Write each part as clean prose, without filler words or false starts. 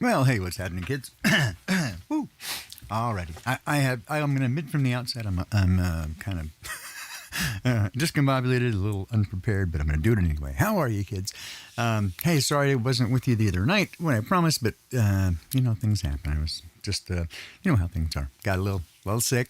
Well, hey, what's happening, kids? Woo! Alrighty, I'm going to admit from the outset, I'm kind of discombobulated, a little unprepared, but I'm going to do it anyway. How are you, kids? Hey, sorry I wasn't with you the other night when I promised, but things happen. I was just, you know how things are. Got a little sick.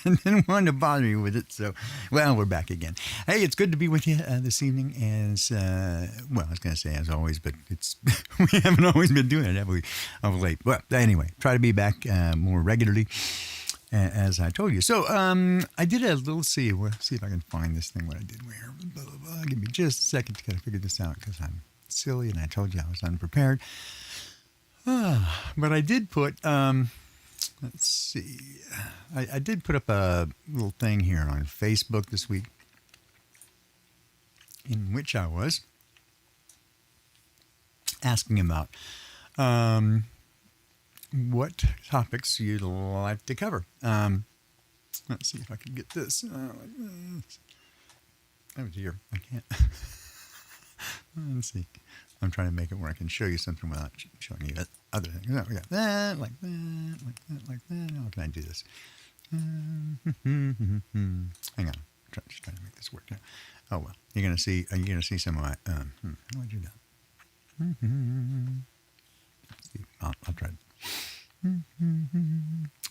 Didn't want to bother you with it, so well, we're back again. Hey, it's good to be with you this evening. As well, I was going to say as always, but it's we haven't always been doing it, have we? Of late. Well, anyway, try to be back more regularly. As I told you. So I did a little see if I can find this thing, what I did where. Blah, blah, blah. Give me just a second to kind of figure this out because I'm silly and I told you I was unprepared. But I did put, let's see, I did put up a little thing here on Facebook this week in which I was asking about what topics you'd like to cover. Let's see if I can get this. Oh dear, I can't. Let's see. I'm trying to make it where I can show you something without showing you other things. Oh, we got that, like that, like that, like that. How can I do this? Hang on. Just trying to make this work now. Oh well, you're gonna see some of my. How do I do that? Let's see. I'll try.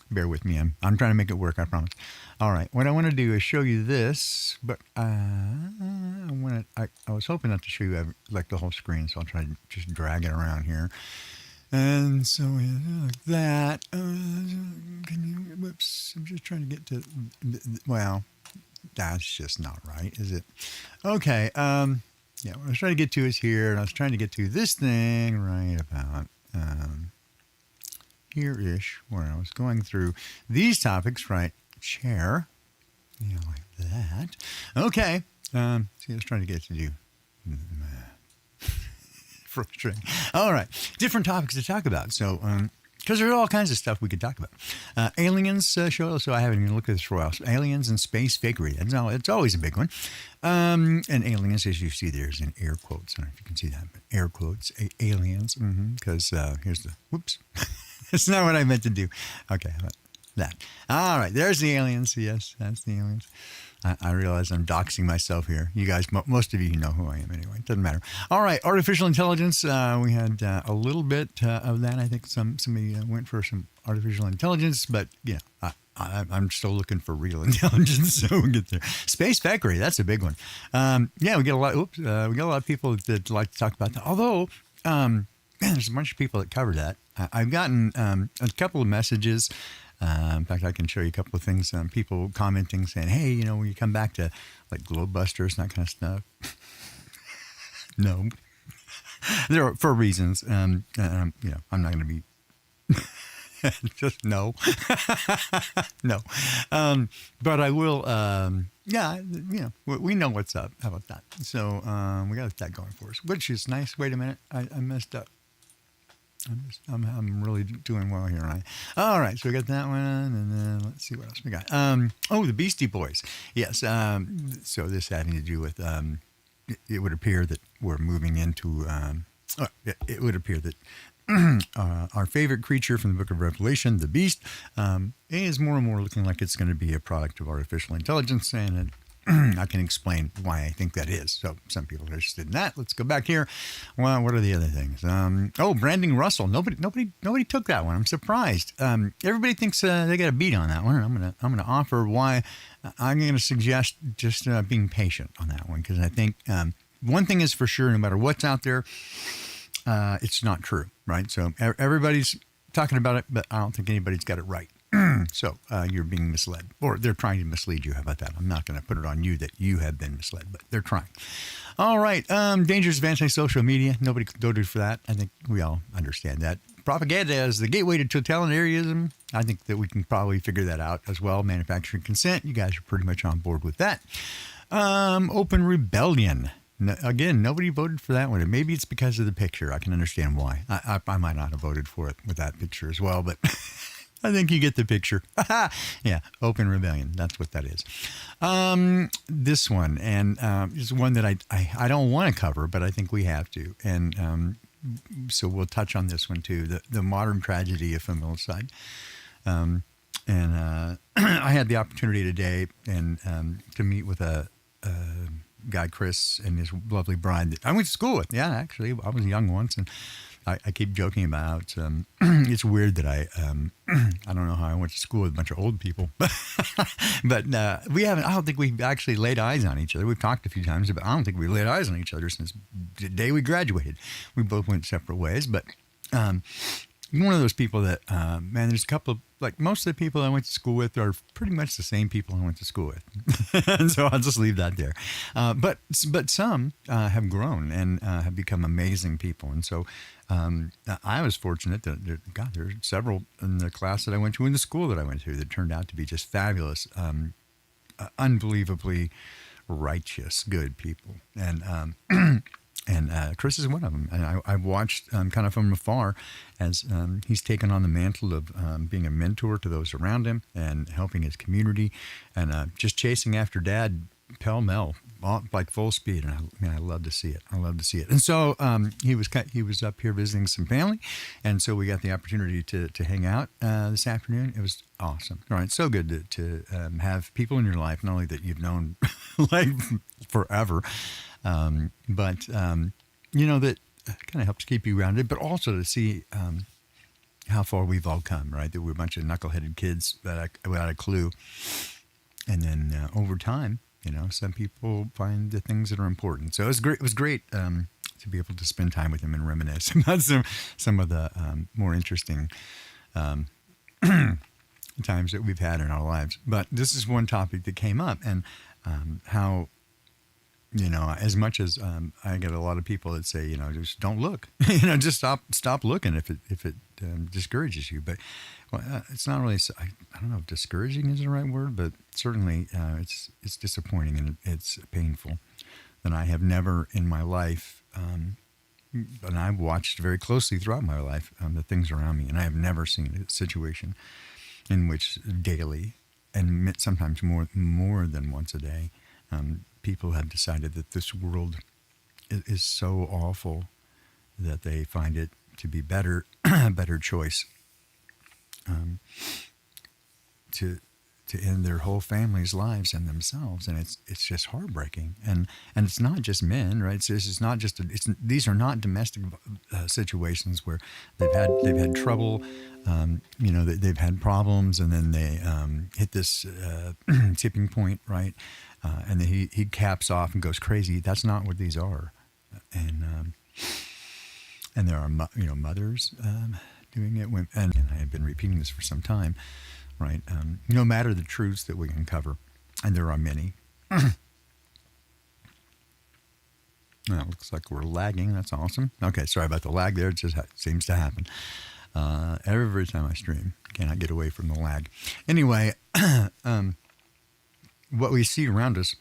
Bear with me. I'm trying to make it work. I promise. All right. What I want to do is show you this, but I was hoping not to show you like the whole screen, so I'll try to just drag it around here. And so like that. Whoops. I'm just trying to get to. Well, that's just not right, is it? Okay. Yeah. What I was trying to get to is here, and I was trying to get to this thing right about. Here-ish, where I was going through these topics, right? Chair, like that. Okay. See, I was trying to get to do. Frustrating. All right. Different topics to talk about. So, because there's all kinds of stuff we could talk about. Aliens show, so I haven't even looked at this for a while. So aliens and space fakery. It's always a big one. And aliens, as you see, there's in air quotes. I don't know if you can see that, but air quotes, aliens. Because here's the, whoops. That's not what I meant to do. Okay, how about that? All right, there's the aliens. Yes, that's the aliens. I realize I'm doxing myself here. You guys, most of you know who I am anyway. It doesn't matter. All right, artificial intelligence. We had a little bit of that. I think somebody went for some artificial intelligence, but I'm still looking for real intelligence, so we'll get there. Space fakery, that's a big one. We get a lot. We get a lot of people that like to talk about that. Although, man, there's a bunch of people that cover that. I've gotten a couple of messages. In fact, I can show you a couple of things. People commenting saying, "Hey, when you come back to like globebusters and that kind of stuff." No, there are for reasons. I'm not going to be. Just no, no. But I will. We know what's up. How about that? So we got that going for us, which is nice. Wait a minute, I messed up. I'm really doing well here, right? All right, so we got that one, and then let's see what else we got. The Beastie Boys. Yes. So this having to do with it would appear that we're moving into. It would appear that our favorite creature from the Book of Revelation, the beast, is more and more looking like it's going to be a product of artificial intelligence, and I can explain why I think that is. So some people are interested in that. Let's go back here. Well, what are the other things? Branding Russell. Nobody took that one. I'm surprised. Everybody thinks they got a beat on that one. And I'm gonna offer why. I'm going to suggest just being patient on that one, because I think one thing is for sure: no matter what's out there, it's not true, right? So everybody's talking about it, but I don't think anybody's got it right. So you're being misled, or they're trying to mislead you. How about that? I'm not going to put it on you that you have been misled, but they're trying. All right. Dangers of anti-social media. Nobody voted for that. I think we all understand that. Propaganda is the gateway to totalitarianism. I think that we can probably figure that out as well. Manufacturing consent. You guys are pretty much on board with that. Open rebellion. Again, nobody voted for that one. And maybe it's because of the picture. I can understand why. I might not have voted for it with that picture as well, but I think you get the picture. Yeah, open rebellion. That's what that is. This one, and is one that I don't want to cover, but I think we have to. And so we'll touch on this one too, the modern tragedy of familicide. And I had the opportunity today to meet with a guy, Chris, and his lovely bride that I went to school with. Yeah, actually, I was young once, and I keep joking about it's weird that I don't know how I went to school with a bunch of old people, but we haven't. I don't think we've actually laid eyes on each other. We've talked a few times, but I don't think we laid eyes on each other since the day we graduated. We both went separate ways, but one of those people that man, there's a couple of, like, most of the people I went to school with are pretty much the same people I went to school with. And so I'll just leave that there. But some have grown and have become amazing people. And so I was fortunate that, God, there are several in the class that I went to, in the school that I went to, that turned out to be just fabulous, unbelievably righteous, good people. And Chris is one of them. And I watched kind of from afar as he's taken on the mantle of being a mentor to those around him and helping his community, and just chasing after Dad pell-mell, like full speed. And I love to see it. I love to see it. And so he was up here visiting some family, and so we got the opportunity to hang out this afternoon. It was awesome. All right, so good to have people in your life, not only that you've known like forever, but that kind of helps keep you grounded, but also to see how far we've all come, right? That we're a bunch of knuckleheaded kids without a clue. And then over time, some people find the things that are important. So it was great. It was great to be able to spend time with him and reminisce about some of the more interesting times that we've had in our lives. But this is one topic that came up, and how, as much as I get a lot of people that say, just don't look, just stop looking if it discourages you. But it's not really. I don't know if discouraging is the right word, but certainly it's disappointing and it's painful. And I have never in my life, and I've watched very closely throughout my life the things around me, and I have never seen a situation in which daily, and sometimes more than once a day, people have decided that this world is so awful that they find it to be a better choice to end their whole family's lives and themselves, and it's just heartbreaking. And it's not just men, right? It's not just these are not domestic situations where they've had trouble, they've had problems, and then they hit this tipping point, right? And then he caps off and goes crazy. That's not what these are, and there are mothers doing it, and I have been repeating this for some time, right? No matter the truths that we uncover, and there are many. Well, it looks like we're lagging. That's awesome. Okay, sorry about the lag there. It just seems to happen every time I stream. Cannot get away from the lag. Anyway, what we see around us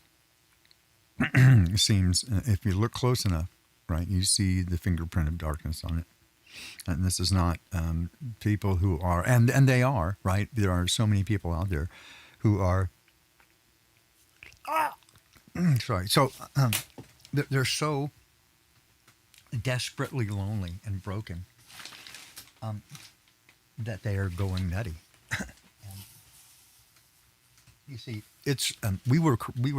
seems, if you look close enough, right, you see the fingerprint of darkness on it. And this is not people who are, and they are, right? There are so many people out there who are, sorry. So they're so desperately lonely and broken that they are going nutty. You see, it's we were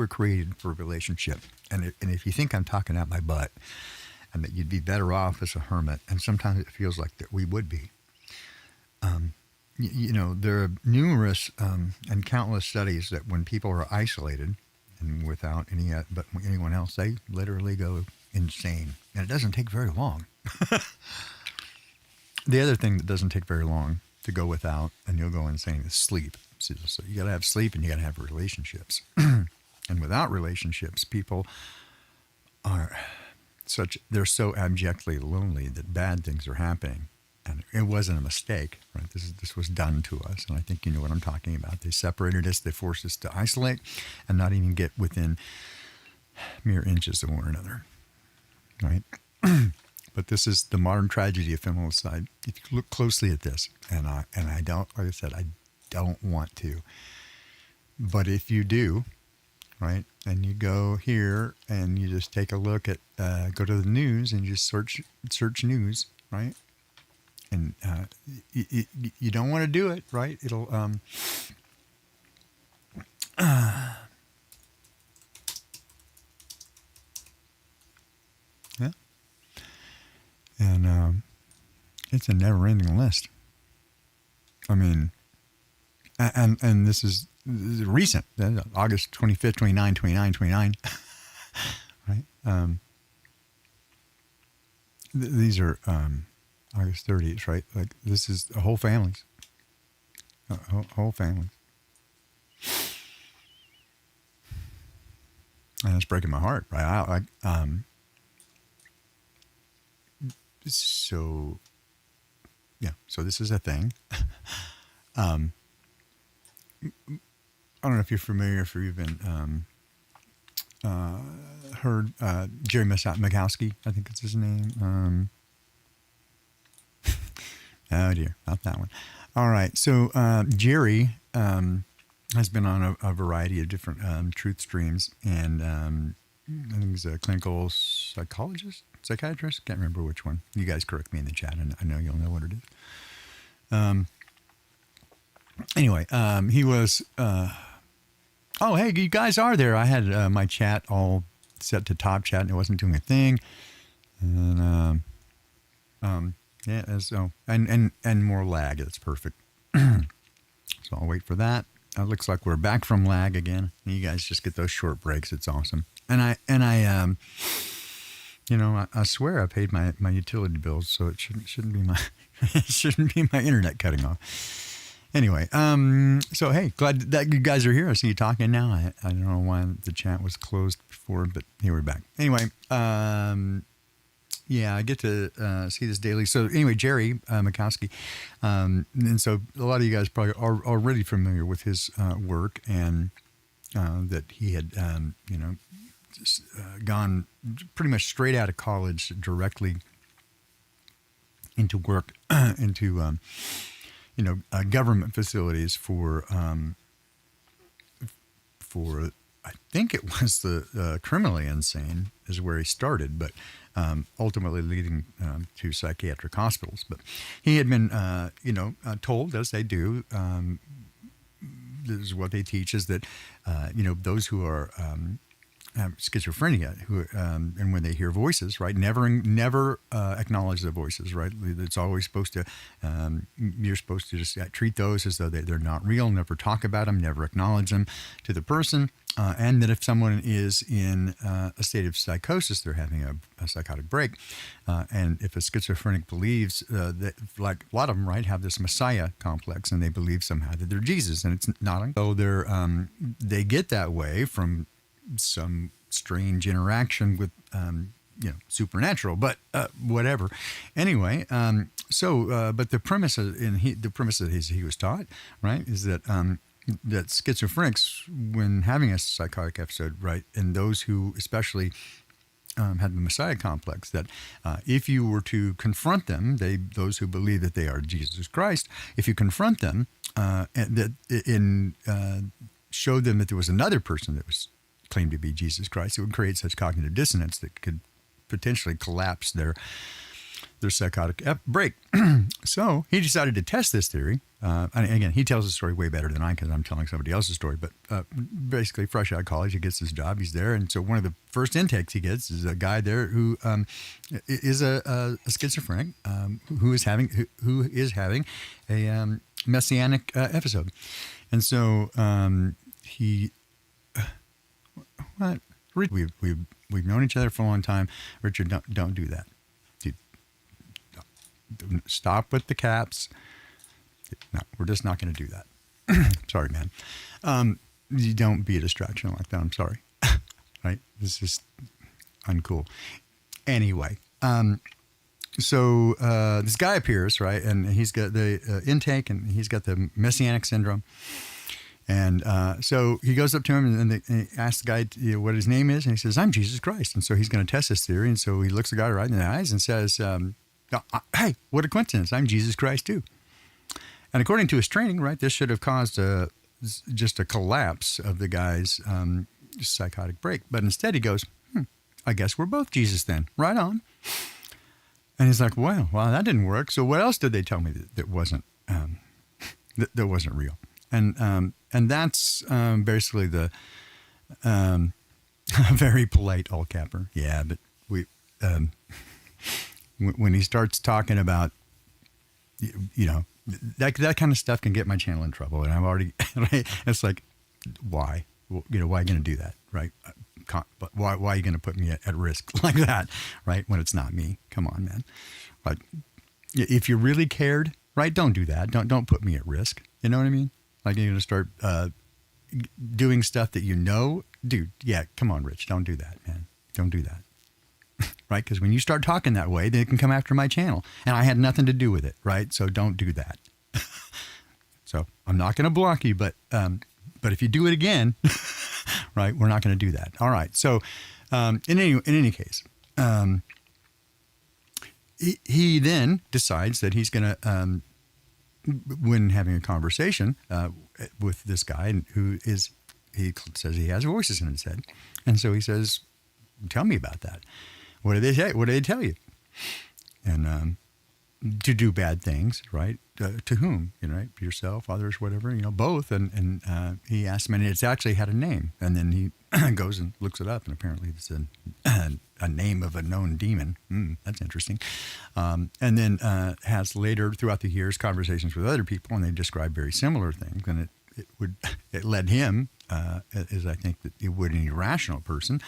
created for a relationship, and if you think I'm talking out my butt, and that you'd be better off as a hermit, and sometimes it feels like that we would be. There are numerous and countless studies that when people are isolated and without anyone else, they literally go insane, and it doesn't take very long. The other thing that doesn't take very long to go without and you'll go insane is sleep. So you got to have sleep and you got to have relationships. And without relationships, people are they're so abjectly lonely that bad things are happening. And it wasn't a mistake, right? This was done to us. And I think you know what I'm talking about. They separated us, they forced us to isolate and not even get within mere inches of one another, right? But this is the modern tragedy of familicide. If you look closely at this, and I don't, like I said, I don't want to. But if you do, right? And you go here and you just take a look at, go to the news and just search news, right? And you don't want to do it, right? It'll, yeah. And it's a never-ending list. I mean, and this is recent, August 25th, 29, 29, 29, right? These are August 30th, right? Like, this is whole families. Whole families. And it's breaking my heart, right? So, yeah, so this is a thing. I don't know if you're familiar, if you've even heard Jerry Mikowski, I think it's his name. Oh dear, not that one. All right, so Jerry has been on a variety of different truth streams, and I think he's a clinical psychiatrist. Can't remember which one. You guys correct me in the chat, and I know you'll know what it is. Anyway, he was. Oh, hey, you guys are there. I had my chat all set to top chat, and it wasn't doing a thing. And yeah, so and more lag. That's perfect. So I'll wait for that. It looks like we're back from lag again. You guys just get those short breaks. It's awesome. And I you know, I swear I paid my utility bills, so it shouldn't be my it shouldn't be my internet cutting off. Anyway, so hey, glad that you guys are here. I see you talking now. I don't know why the chat was closed before, but here we're back. Anyway, yeah, I get to see this daily. So anyway, Jerry Mikowski, and so a lot of you guys probably are already familiar with his work, and that he had, you know, just, gone pretty much straight out of college directly into work, into you know, government facilities for I think it was the criminally insane is where he started, but ultimately leading to psychiatric hospitals. But he had been, you know, told, as they do, this is what they teach, is that, you know, those who are schizophrenia, who and when they hear voices, right, never acknowledge the voices, right? It's always supposed to, you're supposed to just treat those as though they're not real, never talk about them, never acknowledge them to the person, and that if someone is in a state of psychosis, they're having a psychotic break, and if a schizophrenic believes that, like a lot of them, right, have this Messiah complex, and they believe somehow that they're Jesus, and it's not. So they get that way from some strange interaction with, you know, supernatural, but whatever. Anyway, but the premise that he was taught, right, is that that schizophrenics, when having a psychotic episode, right, and those who especially had the Messiah complex, that if you were to confront them, those who believe that they are Jesus Christ, if you confront them and showed them that there was another person that was claimed to be Jesus Christ, it would create such cognitive dissonance that could potentially collapse their psychotic break. So he decided to test this theory. And again, he tells the story way better than I, because I'm telling somebody else's story. But basically, fresh out of college, he gets his job. He's there, and so one of the first intakes he gets is a guy there who is a schizophrenic who is having a messianic episode, and so he. What? We've known each other for a long time. Richard, don't do that. Dude, stop with the caps. No, we're just not going to do that. Sorry, man. You don't be a distraction like that. I'm sorry. Right? This is uncool. Anyway, so this guy appears, right, and he's got the intake, and he's got the messianic syndrome. And so he goes up to him and he asks the guy what his name is, and he says, "I'm Jesus Christ." And so he's going to test this theory. And so he looks the guy right in the eyes and says, "Hey, what a coincidence! I'm Jesus Christ too." And according to his training, right, this should have caused just a collapse of the guy's psychotic break. But instead he goes, I guess we're both Jesus then. Right on. And he's like, wow, that didn't work. So what else did they tell me that wasn't that wasn't real? And that's basically the very polite all capper. Yeah, but we when he starts talking about that kind of stuff can get my channel in trouble, and I'm already it's like, why? Well, why are you going to do that, right? Why are you going to put me at risk like that, right? When it's not me. Come on, man. Like, if you really cared, right? Don't do that. Don't put me at risk. You know what I mean? Like, you're going to start doing stuff that dude. Yeah, come on, Rich. Don't do that, man. Don't do that. Right? Because when you start talking that way, they can come after my channel, and I had nothing to do with it, right? So don't do that. So I'm not going to block you, but if you do it again, right, we're not going to do that. All right. So in any case, he then decides that he's going to, when having a conversation with this guy he says he has voices in his head, and so he says, "Tell me about that. What did they say? What did they tell you?" And to do bad things, right? To whom? Right? Yourself, others, whatever. Both. And he asked him, and it's actually had a name. And then he goes and looks it up, and apparently it's a name of a known demon. That's interesting. And then has later, throughout the years, conversations with other people, and they describe very similar things. And it led him, as I think that it would an irrational person,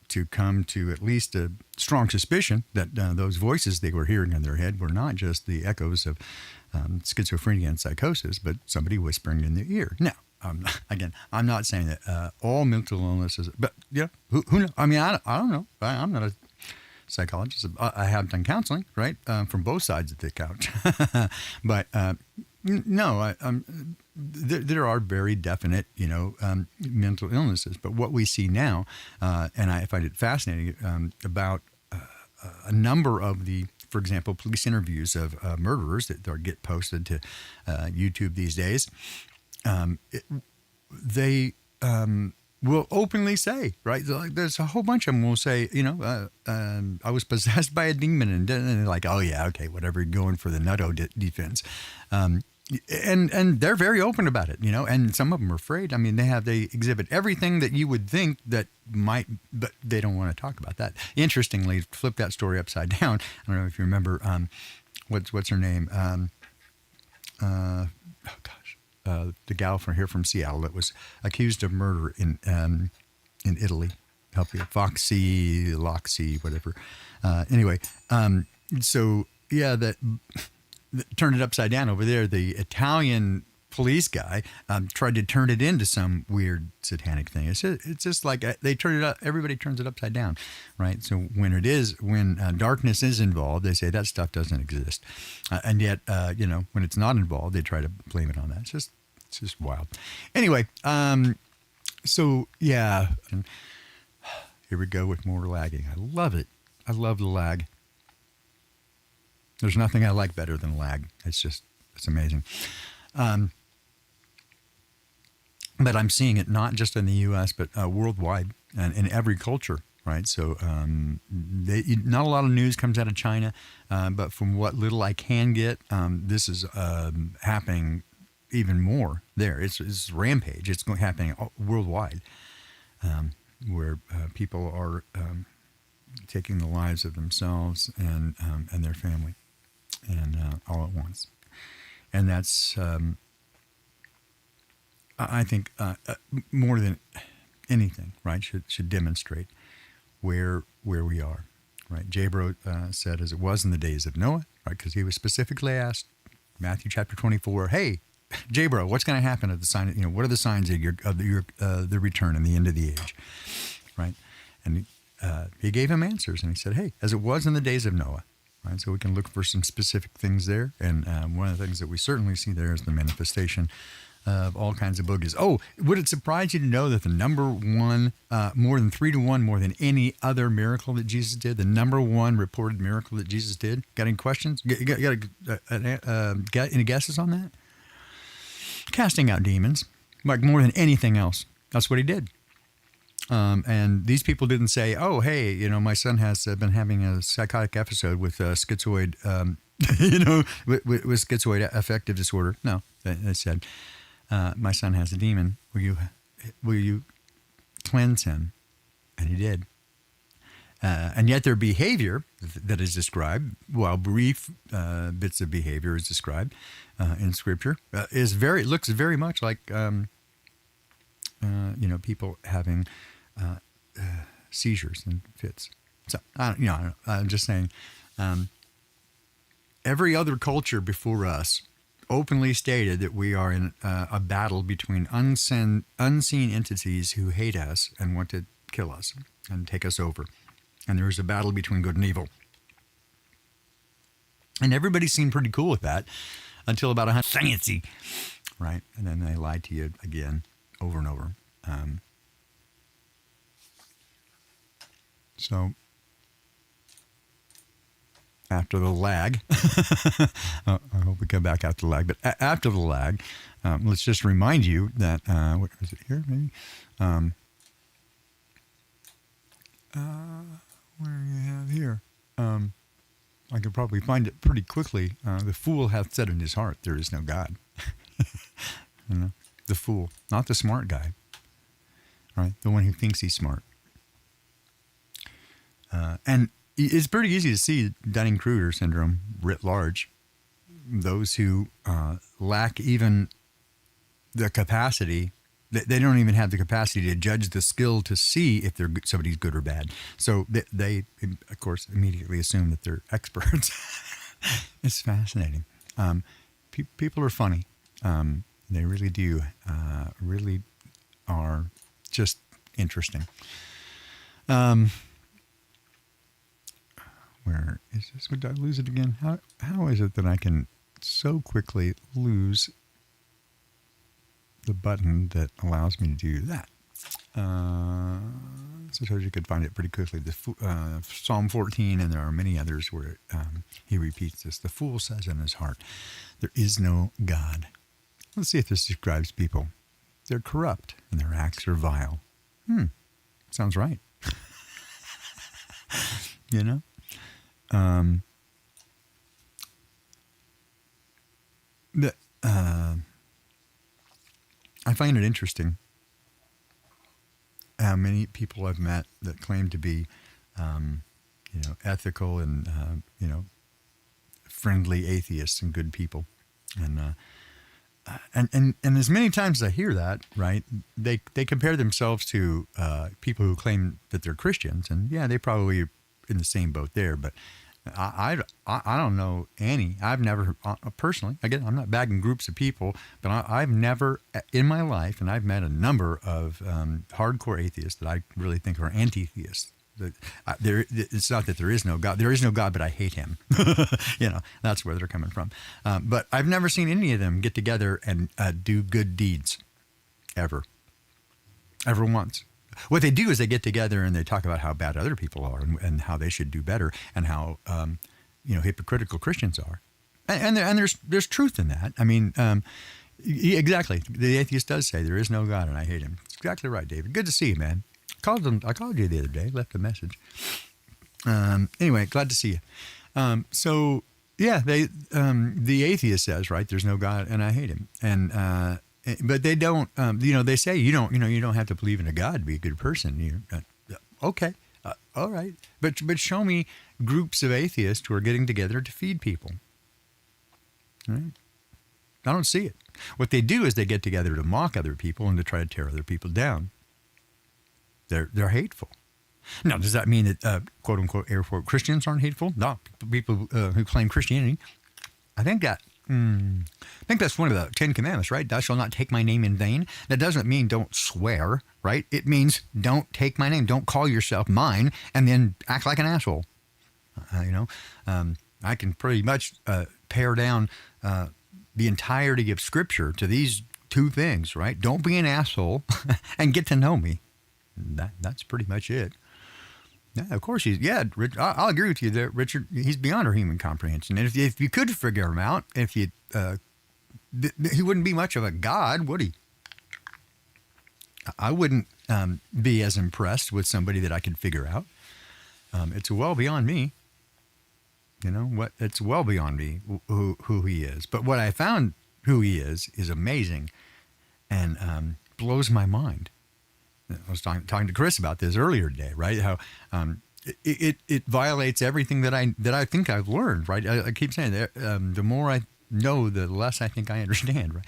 to come to at least a strong suspicion that those voices they were hearing in their head were not just the echoes of schizophrenia and psychosis, but somebody whispering in their ear. Now, again, I'm not saying that all mental illnesses, but who knows? I mean, I don't know. I'm not a psychologist. I have done counseling, right, from both sides of the couch. But no, there are very definite, mental illnesses. But what we see now, and I find it fascinating, about a number of the, for example, police interviews of murderers that get posted to YouTube these days, they will openly say, right? There's a whole bunch of them will say, I was possessed by a demon, and they're like, oh yeah, okay, whatever, you're going for the nutto defense. And they're very open about it, and some of them are afraid. I mean, they exhibit everything that you would think that might, but they don't want to talk about that. Interestingly, flip that story upside down. I don't know if you remember, what's her name? The gal from Seattle that was accused of murder in Italy. Help you, Loxy, whatever. Anyway, so yeah, that turned it upside down over there. The Italian police guy tried to turn it into some weird satanic thing. It's just like they turn it up. Everybody turns it upside down, right? So when darkness is involved, they say that stuff doesn't exist, and yet when it's not involved, they try to blame it on that. It's just wild. Anyway, so yeah, and here we go with more lagging. I love it. I love the lag. There's nothing I like better than lag. It's amazing. But I'm seeing it not just in the U.S., but worldwide and in every culture, right? So not a lot of news comes out of China, but from what little I can get, this is happening even more there. It's rampage. It's happening worldwide, where people are taking the lives of themselves and their family, and all at once. And that's, I think, more than anything, right, should demonstrate where we are, right? Jabro said, as it was in the days of Noah, right, because he was specifically asked, Matthew chapter 24, hey, Jabro, what's going to happen at the sign? What are the signs of the return and the end of the age, right? And he gave him answers, and he said, hey, as it was in the days of Noah. Right, so we can look for some specific things there. And one of the things that we certainly see there is the manifestation of all kinds of boogers. Oh, would it surprise you to know that the number one, more than 3-to-1, more than any other miracle that Jesus did, the number one reported miracle that Jesus did? Got any questions? Got any guesses on that? Casting out demons, like more than anything else. That's what he did. And these people didn't say, "Oh, hey, my son has been having a psychotic episode with schizoid, with schizoid affective disorder." No, they said, "My son has a demon. Will you cleanse him?" And he did. And yet their behavior that is described, while brief bits of behavior is described in Scripture, looks very much like people having seizures and fits. So I'm just saying, every other culture before us openly stated that we are in a battle between unseen entities who hate us and want to kill us and take us over. And there is a battle between good and evil. And everybody seemed pretty cool with that until about 100 fancy, right? And then they lied to you again over and over. So after the lag, I hope we come back after the lag, but after the lag, let's just remind you that, what is it here, maybe? Where you have here? I could probably find it pretty quickly. The fool hath said in his heart, there is no God. The fool, not the smart guy, right? The one who thinks he's smart. And it's pretty easy to see Dunning-Kruger syndrome writ large. Those who lack even the capacity, they don't even have the capacity to judge the skill to see if somebody's good or bad. So they of course, immediately assume that they're experts. It's fascinating. People are funny. They really do. Really are just interesting. Where is this? Did I lose it again? How is it that I can so quickly lose the button that allows me to do that? Suppose you could find it pretty quickly. Psalm 14, and there are many others where he repeats this. The fool says in his heart, there is no God. Let's see if this describes people. They're corrupt, and their acts are vile. Sounds right. I find it interesting how many people I've met that claim to be, ethical and, friendly atheists and good people. And as many times as I hear that, right, they compare themselves to people who claim that they're Christians. And yeah, they probably are in the same boat there, but I don't know any. I've never, personally, again, I'm not bagging groups of people, but I've never in my life, and I've met a number of hardcore atheists that I really think are anti-theists. It's not that there is no God. There is no God, but I hate him. That's where they're coming from. But I've never seen any of them get together and do good deeds, ever once. What they do is they get together and they talk about how bad other people are and how they should do better and how hypocritical Christians are, and there's truth in that. I mean, exactly. The atheist does say there is no God and I hate him. It's exactly right, David. Good to see you, man. I called you the other day. Left a message. Anyway, glad to see you. So yeah, the atheist says, right, there's no God and I hate him, and but they don't, they say you don't have to believe in a God to be a good person. Okay, all right, but show me groups of atheists who are getting together to feed people. Right? I don't see it. What they do is they get together to mock other people and to try to tear other people down. They're hateful. Now, does that mean that quote unquote air quote Christians aren't hateful? No, people who claim Christianity. I think that's one of the 10 Commandments, right? Thou shalt not take my name in vain. That doesn't mean don't swear, right? It means don't take my name. Don't call yourself mine and then act like an asshole. I can pretty much pare down the entirety of Scripture to these two things, right? Don't be an asshole and get to know me. That's pretty much it. Yeah, of course Rich, I'll agree with you there, Richard. He's beyond our human comprehension. And if you could figure him out, he wouldn't be much of a god, would he? I wouldn't be as impressed with somebody that I could figure out. It's well beyond me. It's well beyond me who he is. But what I found who he is amazing and blows my mind. I was talking to Chris about this earlier today, right? How it violates everything that I think I've learned, right? I keep saying that the more I know, the less I think I understand, right?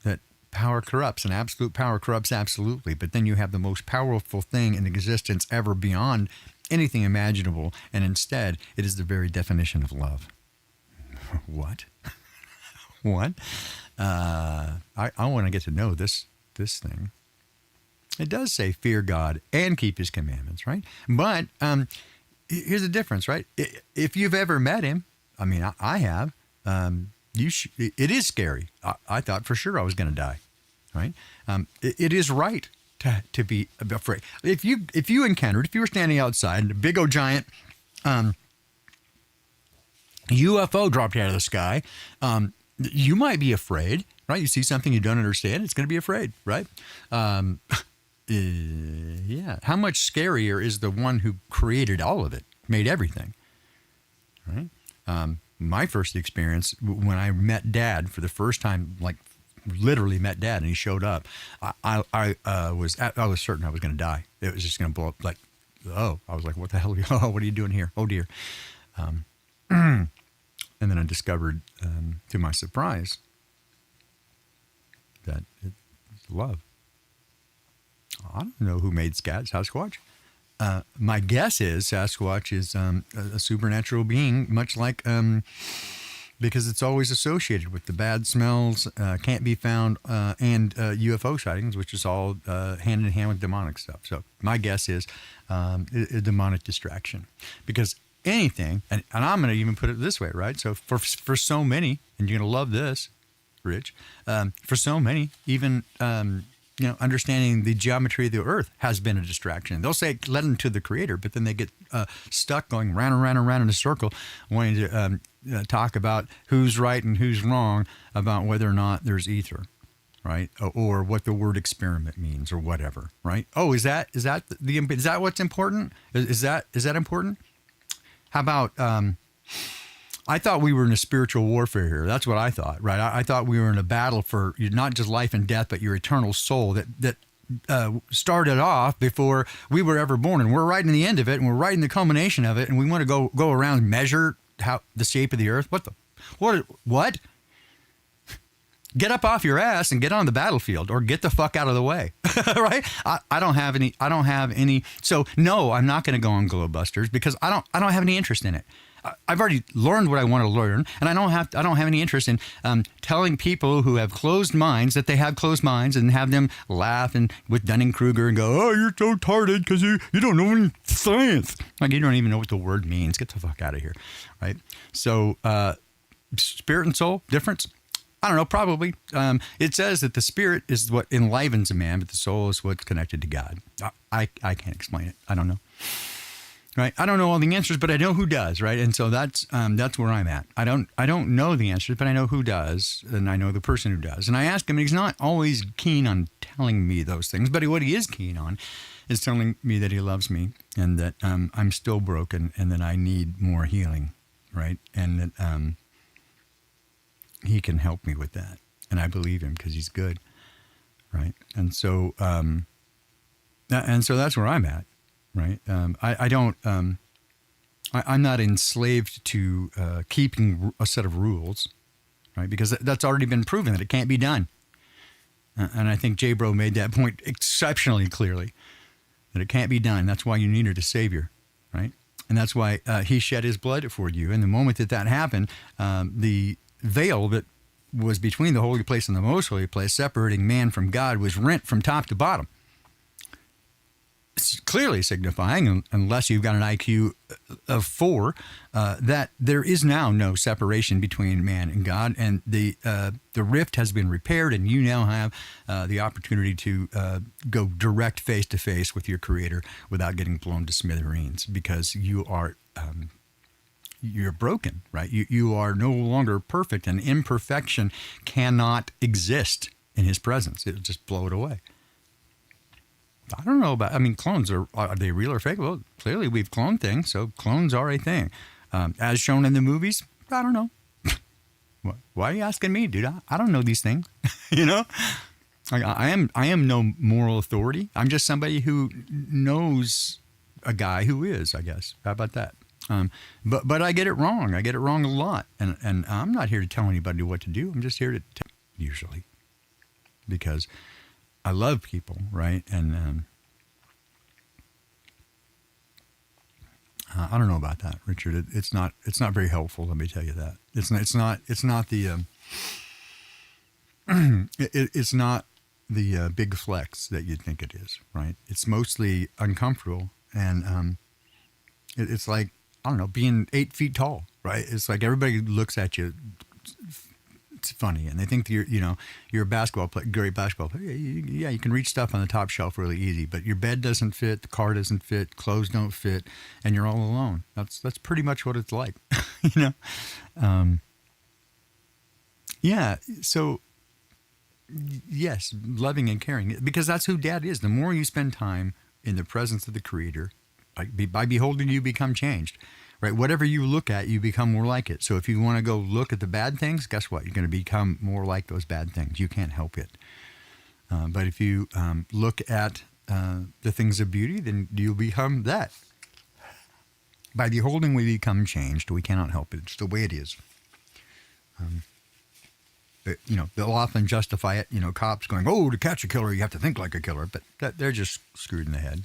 That power corrupts, and absolute power corrupts absolutely. But then you have the most powerful thing in existence ever beyond anything imaginable, and instead, it is the very definition of love. What? What? I want to get to know this thing. It does say fear God and keep his commandments, right? But here's the difference, right? If you've ever met him, I mean, I have. It is scary. I thought for sure I was going to die, right? It is right to be afraid. If you were standing outside and a big old giant UFO dropped out of the sky, you might be afraid, right? You see something you don't understand, it's going to be afraid, right? Yeah. How much scarier is the one who created all of it, made everything, right? My first experience when I met Dad for the first time, like literally met Dad, and he showed up, I was certain I was going to die. It was just going to blow up. Like, I was like, what the hell? What are you doing here? Oh dear. And then I discovered, to my surprise, that it's love. I don't know who made Sasquatch. My guess is Sasquatch is a supernatural being, much like, because it's always associated with the bad smells, can't be found, and UFO sightings, which is all hand in hand with demonic stuff. So my guess is a demonic distraction. Because anything, and I'm going to even put it this way, right? So for so many, and you're going to love this, Rich, for so many, even understanding the geometry of the earth has been a distraction. They'll say, let them to the creator, but then they get stuck going round and round and round in a circle, wanting to talk about who's right and who's wrong about whether or not there's ether, right? Or what the word experiment means or whatever, right? Oh, is that what's important? Is that important? How about, I thought we were in a spiritual warfare here. That's what I thought, right? I thought we were in a battle for not just life and death, but your eternal soul that started off before we were ever born. And we're right in the end of it, and we're right in the culmination of it, and we want to go around and measure the shape of the earth. What? Get up off your ass and get on the battlefield, or get the fuck out of the way, right? I don't have any. So no, I'm not going to go on Globusters because I don't have any interest in it. I've already learned what I want to learn, and I don't have any interest in telling people who have closed minds that they have closed minds, and have them laugh and with Dunning-Kruger and go, "Oh, you're so retarded because you don't know any science." Like, you don't even know what the word means. Get the fuck out of here, right? So, spirit and soul difference. I don't know, probably. It says that the spirit is what enlivens a man, but the soul is what's connected to God. I can't explain it. I don't know. Right? I don't know all the answers, but I know who does, right? And so that's where I'm at. I don't know the answers, but I know who does, and I know the person who does. And I ask him, and he's not always keen on telling me those things, but what he is keen on is telling me that he loves me, and that I'm still broken, and that I need more healing, right? And that he can help me with that. And I believe him because he's good, right? And so that's where I'm at. Right. I'm not enslaved to keeping a set of rules, right? Because that's already been proven that it can't be done. And I think J. Bro made that point exceptionally clearly, that it can't be done. That's why you needed a savior, right? And that's why he shed his blood for you. And the moment that happened, the veil that was between the holy place and the most holy place, separating man from God, was rent from top to bottom. Clearly signifying, unless you've got an IQ of 4, that there is now no separation between man and God, and the rift has been repaired, and you now have the opportunity to go direct face to face with your Creator without getting blown to smithereens, because you are you're broken, right? You are no longer perfect, and imperfection cannot exist in His presence. It'll just blow it away. I don't know about. I mean, clones are they real or fake? Well, clearly we've cloned things, so clones are a thing, as shown in the movies. I don't know. Why are you asking me, dude? I don't know these things. You know, I am no moral authority. I'm just somebody who knows a guy who is. I guess. How about that? But I get it wrong. I get it wrong a lot, and I'm not here to tell anybody what to do. I'm just here to tell, usually, because I love people, right? And I don't know about that, Richard. It's not very helpful. Let me tell you that. It's not the it's not the big flex that you'd think it is, right? It's mostly uncomfortable, and it's like, I don't know, being 8 feet tall, right? It's like everybody looks at you. It's funny, and they think that you're a basketball player, great basketball player. Yeah, you can reach stuff on the top shelf really easy, but your bed doesn't fit, the car doesn't fit, clothes don't fit, and you're all alone. That's pretty much what it's like, you know. Yeah. So yes, loving and caring, because that's who Dad is. The more you spend time in the presence of the Creator, by beholding, you become changed. Right, whatever you look at, you become more like it. So if you want to go look at the bad things, guess what? You're going to become more like those bad things. You can't help it. But if you look at the things of beauty, then you'll become that. By beholding, we become changed. We cannot help it. It's the way it is. They'll often justify it. Cops going, "Oh, to catch a killer, you have to think like a killer," but they're just screwed in the head.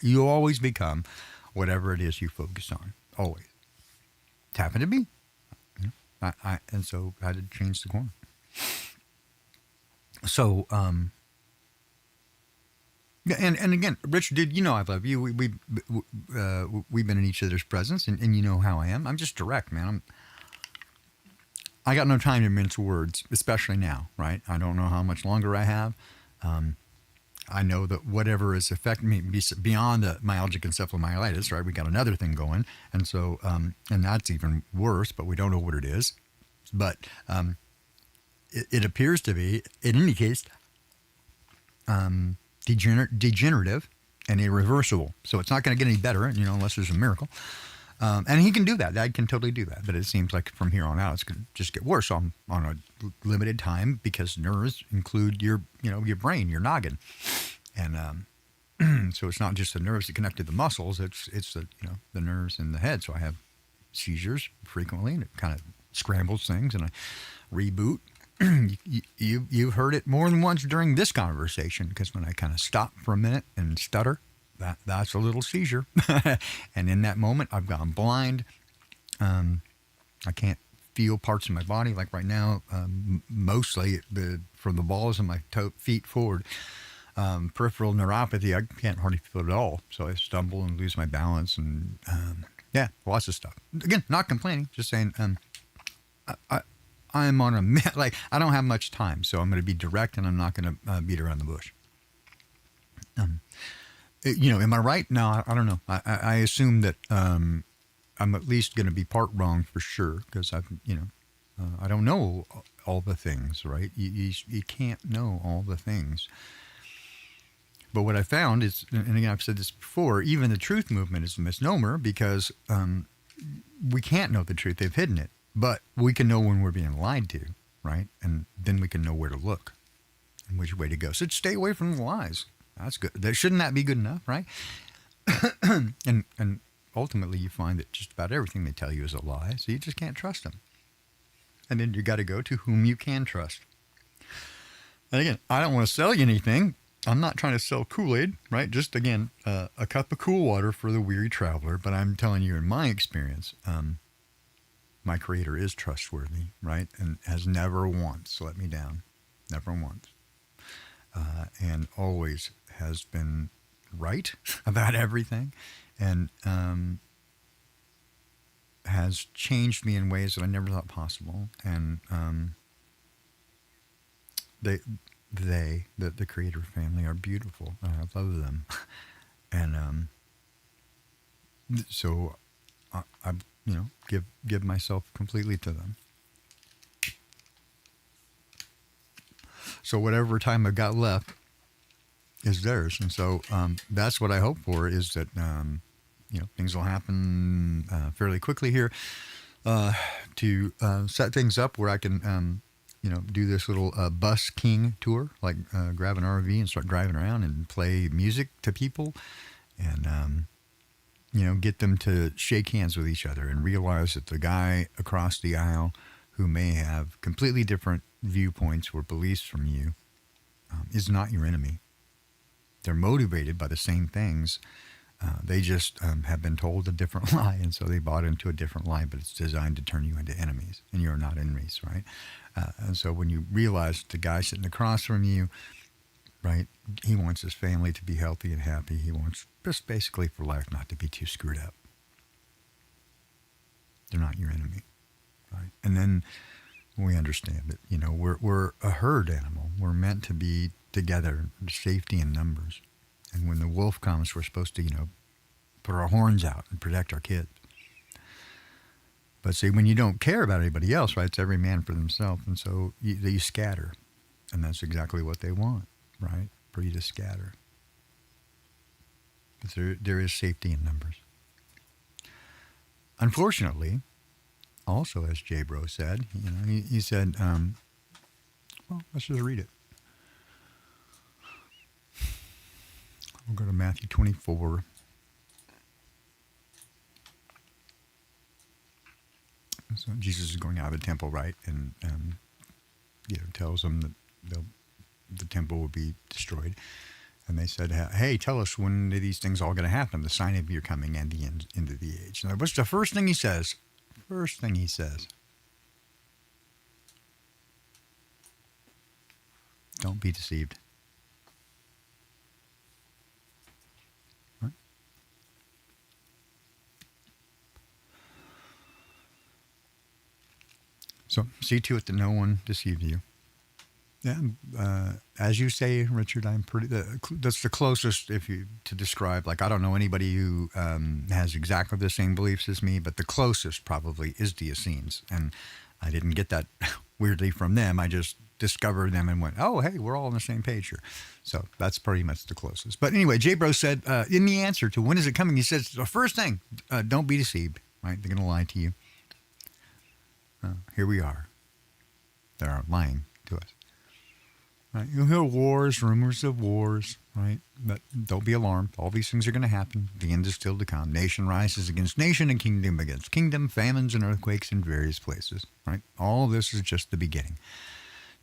You always become whatever it is you focus on. Always. It happened to me. And so I had to change the corner. So, and again, Richard, dude, I love you. We've been in each other's presence, and you know how I am. I'm just direct, man. I got no time to mince words, especially now, right? I don't know how much longer I have. I know that whatever is affecting me beyond the myalgic encephalomyelitis, right? We got another thing going, and so and that's even worse, but we don't know what it is. But it appears to be, in any case, degenerative and irreversible. So it's not going to get any better, unless there's a miracle. And he can do that. Dad can totally do that. But it seems like from here on out, it's going to just get worse on a limited time, because nerves include your brain, your noggin. And so it's not just the nerves that connect to the muscles. It's the nerves in the head. So I have seizures frequently, and it kind of scrambles things, and I reboot. You've heard it more than once during this conversation, because when I kind of stop for a minute and stutter, that's a little seizure. And in that moment, I've gone blind. I can't feel parts of my body, like right now, mostly from the balls of my feet forward. Peripheral neuropathy, I can't hardly feel it at all. So I stumble and lose my balance, and lots of stuff. Again, not complaining, just saying I'm on a, I don't have much time, so I'm going to be direct, and I'm not going to beat around the bush. Am I right? No, I don't know. I assume that I'm at least going to be part wrong for sure, because I don't know all the things, right? You can't know all the things. But what I found is, and again, I've said this before, even the truth movement is a misnomer, because we can't know the truth. They've hidden it. But we can know when we're being lied to, right? And then we can know where to look and which way to go. So stay away from the lies. That's good. Shouldn't that be good enough, right? and ultimately, you find that just about everything they tell you is a lie, so you just can't trust them. And then you got to go to whom you can trust. And again, I don't want to sell you anything. I'm not trying to sell Kool-Aid, right? Just, again, a cup of cool water for the weary traveler. But I'm telling you, in my experience, my Creator is trustworthy, right? And has never once let me down. Never once. And always has been right about everything, and has changed me in ways that I never thought possible. And the Creator family are beautiful. I love them. And so I give myself completely to them. So whatever time I've got left, is theirs. And so that's what I hope for, is that, things will happen fairly quickly here to set things up where I can, do this little bus king tour, like grab an RV and start driving around and play music to people and, get them to shake hands with each other and realize that the guy across the aisle who may have completely different viewpoints or beliefs from you is not your enemy. They're motivated by the same things. They just have been told a different lie, and so they bought into a different lie, but it's designed to turn you into enemies, and you're not enemies, right? And so when you realize the guy sitting across from you, right, he wants his family to be healthy and happy. He wants just basically for life not to be too screwed up. They're not your enemy, right? And then we understand that, we're a herd animal. We're meant to be together, safety in numbers. And when the wolf comes, we're supposed to, put our horns out and protect our kids. But see, when you don't care about anybody else, right, it's every man for themselves. And so you scatter. And that's exactly what they want, right, for you to scatter. But there is safety in numbers. Unfortunately, also, as J. Bro said, he said, let's just read it. We'll go to Matthew 24. So Jesus is going out of the temple, right? And, tells them that the temple will be destroyed. And they said, hey, tell us, when are these things all going to happen? The sign of your coming and the end of the age. And what's the first thing he says? First thing he says. Don't be deceived. Right? So see to it that no one deceives you. Yeah, as you say, Richard, I'm pretty. That's the closest, to describe. Like, I don't know anybody who has exactly the same beliefs as me, but the closest probably is the Essenes, and I didn't get that weirdly from them. I just discovered them and went, "Oh, hey, we're all on the same page here." So that's pretty much the closest. But anyway, J. Bro said in the answer to when is it coming, he says the first thing, don't be deceived. Right? They're going to lie to you. Here we are. They're lying to us. Right? You'll hear wars, rumors of wars, right? But don't be alarmed. All these things are going to happen. The end is still to come. Nation rises against nation and kingdom against kingdom, famines and earthquakes in various places, right? All this is just the beginning.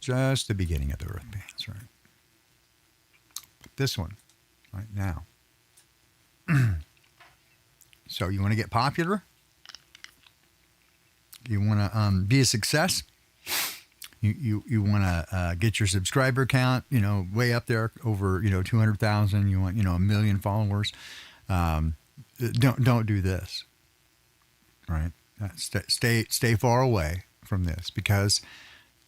Just the beginning of the earth bands, right? But this one, right now. So you want to get popular? You want to be a success? You want to get your subscriber count, way up there over, 200,000. You want, 1 million followers. Don't do this, right? Stay far away from this, because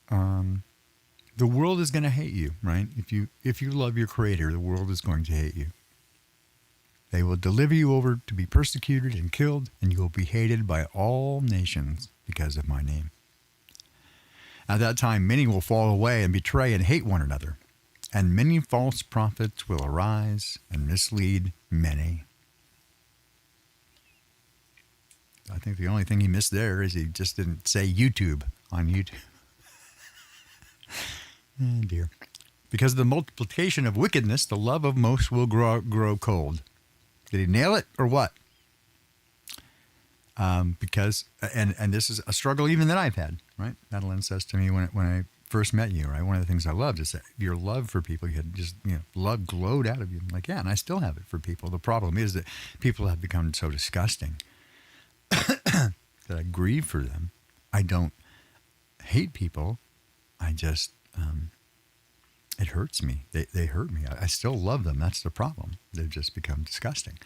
the world is going to hate you, right? If you love your Creator, the world is going to hate you. They will deliver you over to be persecuted and killed, and you will be hated by all nations because of my name. At that time, many will fall away and betray and hate one another, and many false prophets will arise and mislead many. I think the only thing he missed there is he just didn't say YouTube on YouTube. Oh, dear. Because of the multiplication of wickedness, the love of most will grow cold. Did he nail it or what? Because this is a struggle even that I've had, right? Madeline says to me when I first met you, right? One of the things I loved is that your love for people, you had just, love glowed out of you. I'm like, yeah, and I still have it for people. The problem is that people have become so disgusting that I grieve for them. I don't hate people. I just, it hurts me. They hurt me. I still love them. That's the problem. They've just become disgusting.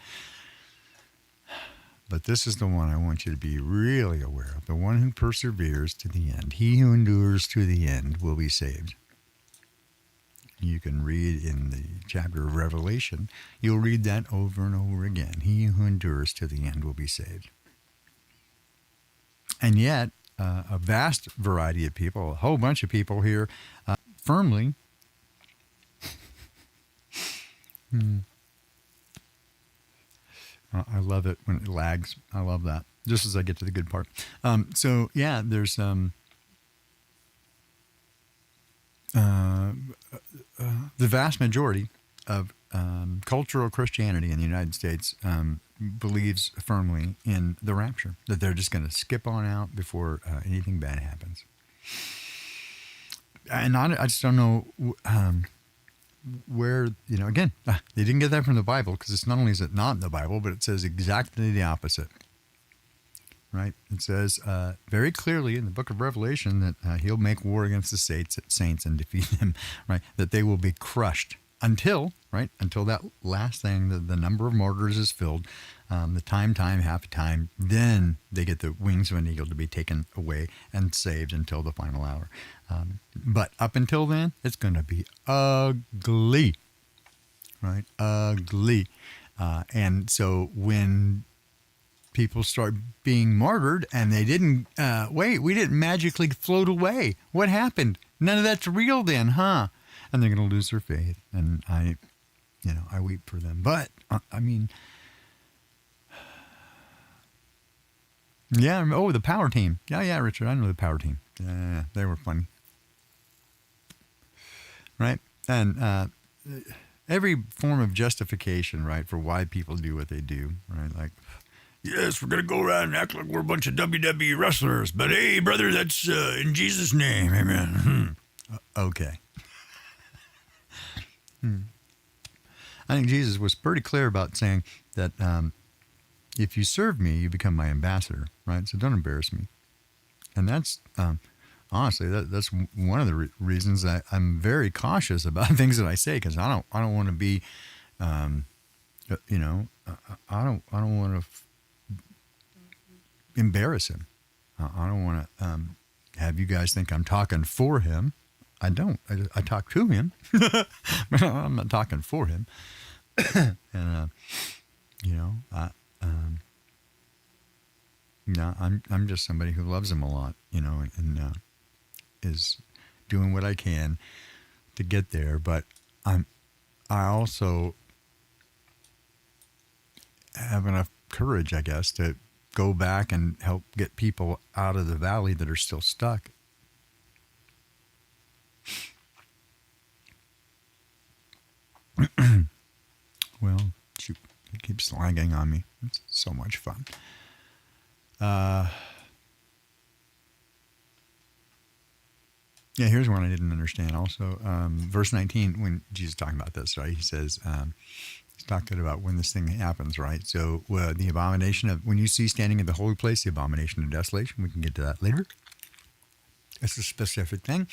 But this is the one I want you to be really aware of. The one who perseveres to the end. He who endures to the end will be saved. You can read in the chapter of Revelation. You'll read that over and over again. He who endures to the end will be saved. And yet, a vast variety of people, a whole bunch of people here, firmly Hmm. I love it when it lags. I love that. Just as I get to the good part. So yeah, there's uh, the vast majority of cultural Christianity in the United States believes firmly in the rapture, that they're just going to skip on out before anything bad happens. And I just don't know where, again, they didn't get that from the Bible, because it's not only is it not in the Bible, but it says exactly the opposite. Right? It says very clearly in the book of Revelation that he'll make war against the saints and defeat them, right? That they will be crushed until that last thing, the number of martyrs is filled, the half time, then they get the wings of an eagle to be taken away and saved until the final hour. But up until then, it's going to be ugly, right? Ugly. And so when people start being martyred and they didn't, we didn't magically float away. What happened? None of that's real then, huh? And they're going to lose their faith. And I weep for them. But, yeah, the Power Team. Yeah, Richard, I know the Power Team. Yeah, they were funny. Right? And every form of justification, right, for why people do what they do, right? Like, yes, we're going to go around and act like we're a bunch of WWE wrestlers, but hey, brother, that's in Jesus' name, amen. Okay. I think Jesus was pretty clear about saying that if you serve me, you become my ambassador, right? So don't embarrass me. And that's, honestly, that's one of the reasons that I'm very cautious about things that I say, because I don't want to be, I don't want to embarrass him. I don't want to have you guys think I'm talking for him. I don't. I talk to him. I'm not talking for him. And I'm just somebody who loves him a lot, and is doing what I can to get there. But I also have enough courage, I guess, to go back and help get people out of the valley that are still stuck. Well, shoot, it keeps lagging on me. It's so much fun. Yeah, here's one I didn't understand also. Verse 19, when Jesus is talking about this, right? He says, he's talking about when this thing happens, right? So the abomination of, when you see standing in the holy place, the abomination of desolation, we can get to that later. It's a specific thing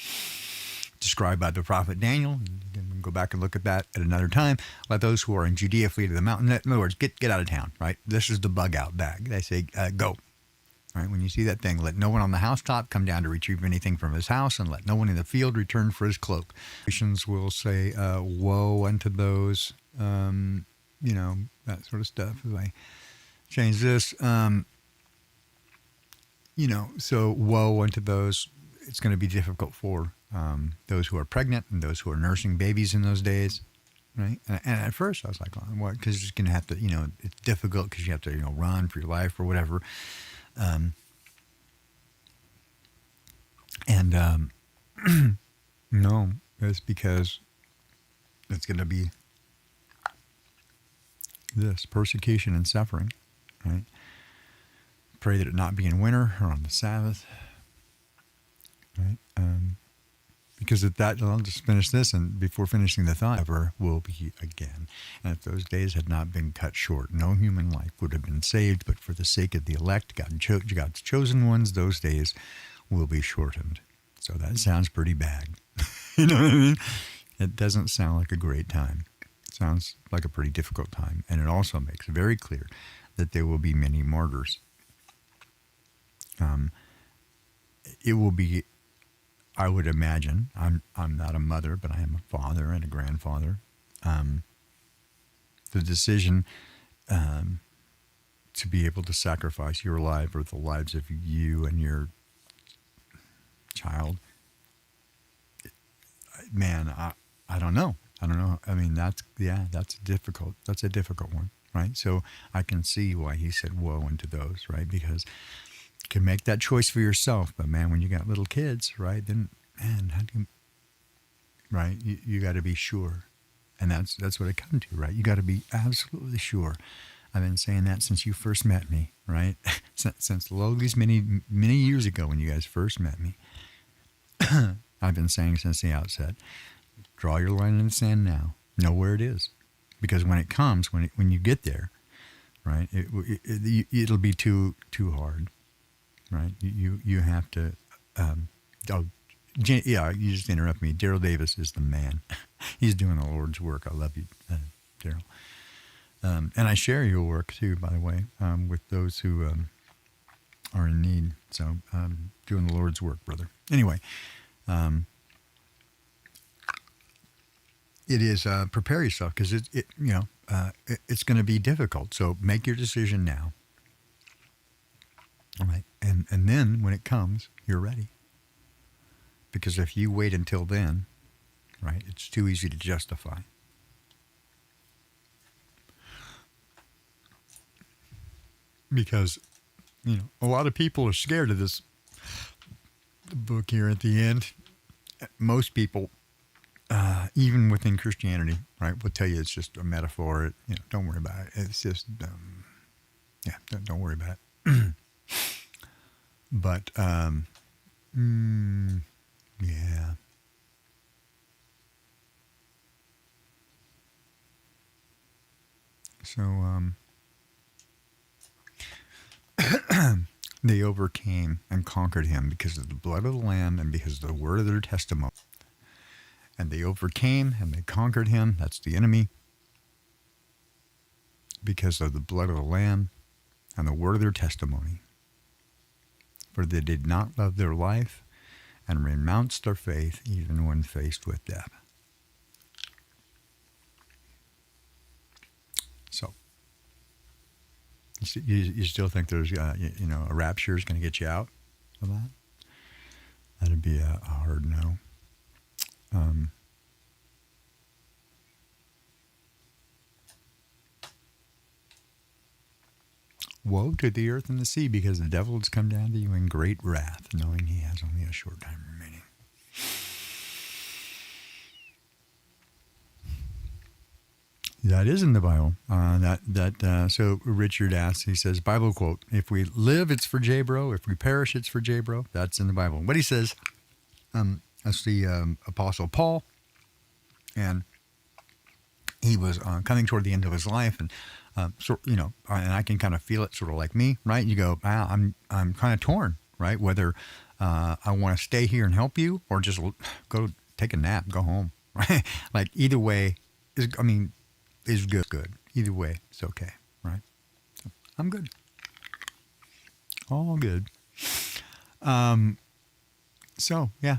described by the prophet Daniel. And we can go back and look at that at another time. Let those who are in Judea flee to the mountain. In other words, get out of town, right? This is the bug out bag. They say, go. Right? When you see that thing, let no one on the housetop come down to retrieve anything from his house, and let no one in the field return for his cloak. Nations will say, woe unto those, that sort of stuff. If I change this, so woe unto those. It's going to be difficult for those who are pregnant and those who are nursing babies in those days. Right. And at first I was like, what? Because you're just going to have to, it's difficult because you have to, run for your life or whatever. No, it's because it's going to be this persecution and suffering, right? Pray that it not be in winter or on the Sabbath, right? Because at that, I'll just finish this, and before finishing the thought, ever will be again. And if those days had not been cut short, no human life would have been saved, but for the sake of the elect, God's chosen ones, those days will be shortened. So that sounds pretty bad. You know what I mean? It doesn't sound like a great time. It sounds like a pretty difficult time. And it also makes very clear that there will be many martyrs. It will be, I would imagine, I'm not a mother, but I am a father and a grandfather. The decision to be able to sacrifice your life or the lives of you and your child, man, I don't know. I don't know. I mean, that's difficult. That's a difficult one, right? So I can see why he said woe unto those, right? Because you can make that choice for yourself, but man, when you got little kids, right, then man, how do you, right? You got to be sure, and that's what I come to, right? You got to be absolutely sure. I've been saying that since you first met me, right? since these many years ago when you guys first met me. I've been saying since the outset, draw your line in the sand now. Know where it is, because when it comes, when you get there, right, it'll be too hard, right? You have to. Oh, yeah, you just interrupt me. Daryl Davis is the man. He's doing the Lord's work. I love you, Daryl. And I share your work too, by the way, with those who are in need. So doing the Lord's work, brother. Anyway. It is prepare yourself, because it's going to be difficult. So make your decision now. All right, and then when it comes, you're ready. Because if you wait until then, right, it's too easy to justify. Because a lot of people are scared of this book here at the end. Most people. Even within Christianity, right, will tell you it's just a metaphor. Don't worry about it. It's just, don't worry about it. But, yeah. So, they overcame and conquered him because of the blood of the Lamb and because of the word of their testimony. And they overcame and they conquered him. That's the enemy. Because of the blood of the Lamb and the word of their testimony. For they did not love their life and renounced their faith even when faced with death. So, you still think there's, a rapture is going to get you out of that? That'd be a hard no. Woe to the earth and the sea, because the devil has come down to you in great wrath, knowing he has only a short time remaining. That is in the Bible. So Richard asks, he says, Bible quote, if we live, it's for J-Bro. If we perish, it's for J-Bro. That's in the Bible. What he says, that's the Apostle Paul. And he was coming toward the end of his life, and and I can kind of feel it, sort of like me, right? You go, I'm kind of torn, right? Whether I want to stay here and help you, or just go take a nap, go home, right? Like either way is good. Either way, it's okay, right? So I'm good, all good. So yeah.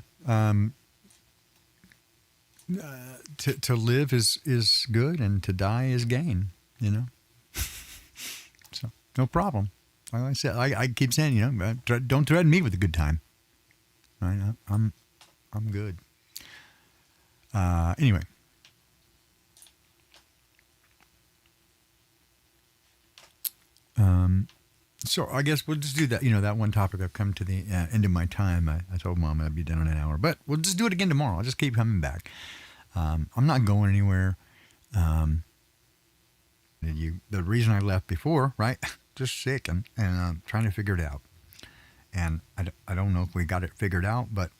To live is good, and to die is gain, So no problem. Like I said, I keep saying, don't threaten me with a good time. Right? I'm good. Anyway. So I guess we'll just do that. That one topic. I've come to the end of my time. I told Mom I'd be done in an hour, but we'll just do it again tomorrow. I'll just keep coming back. I'm not going anywhere. The reason I left before, right? Just sick and trying to figure it out. And I don't know if we got it figured out, but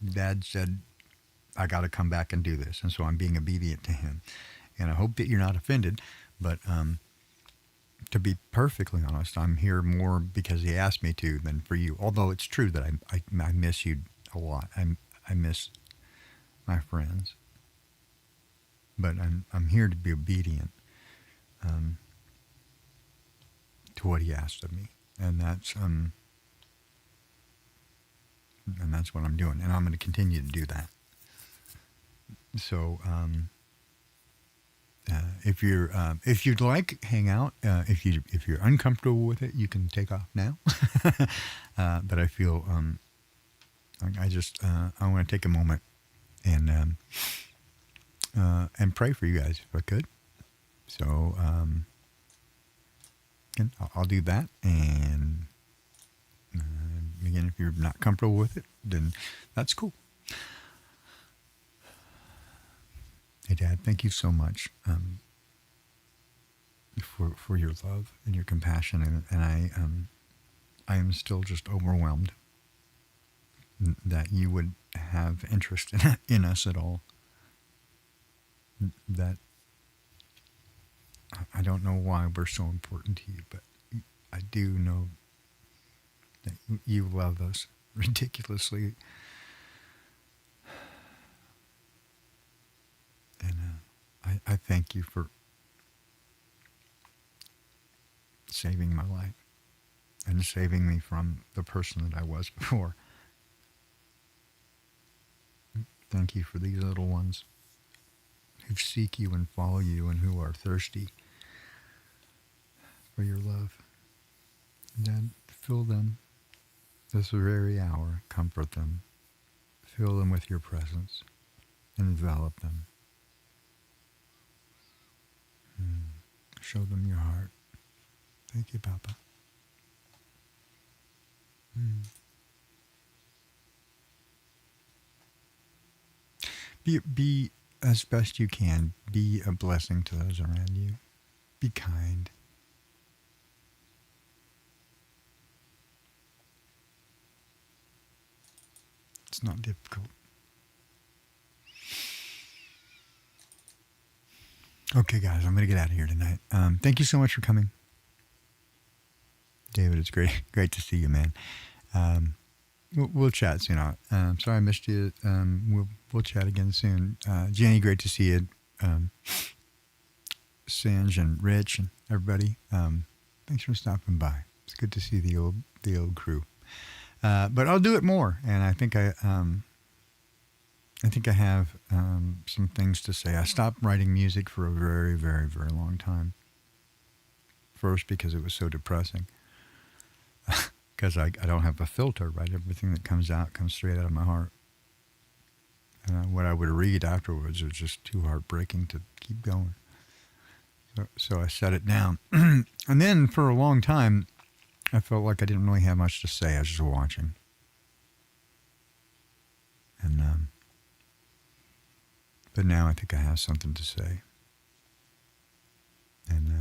Dad said I got to come back and do this, and so I'm being obedient to him. And I hope that you're not offended, but to be perfectly honest, I'm here more because he asked me to than for you. Although it's true that I miss you a lot. I miss my friends. But I'm here to be obedient to what he asked of me, and that's what I'm doing, and I'm going to continue to do that. So if you'd like, hang out. If you're uncomfortable with it, you can take off now. But I feel I want to take a moment and and pray for you guys if I could. So again, I'll do that. And again, if you're not comfortable with it, then that's cool. Hey, Dad, thank you so much for your love and your compassion, and I am still just overwhelmed that you would have interest in us at all. That I don't know why we're so important to you, but I do know that you love us ridiculously. And I thank you for saving my life and saving me from the person that I was before. Thank you for these little ones who seek you and follow you and who are thirsty for your love. Dad, fill them this very hour. Comfort them. Fill them with your presence. Envelop them. Show them your heart. Thank you, Papa. Be as best you can. Be a blessing to those around you. Be kind. It's not difficult. Okay, guys, I'm going to get out of here tonight. Thank you so much for coming. David, it's great to see you, man. We'll chat soon. Sorry I missed you. We'll chat again soon. Jenny, great to see you. Sanj and Rich and everybody. Thanks for stopping by. It's good to see the old crew. But I'll do it more, and I think I have some things to say. I stopped writing music for a very, very, very long time. First, because it was so depressing. Because I don't have a filter, right? Everything that comes out comes straight out of my heart. And what I would read afterwards was just too heartbreaking to keep going. So I shut it down. And then for a long time, I felt like I didn't really have much to say. I was just watching. And but now I think I have something to say. And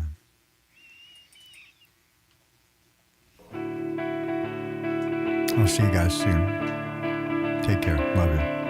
I'll see you guys soon. Take care. Love you.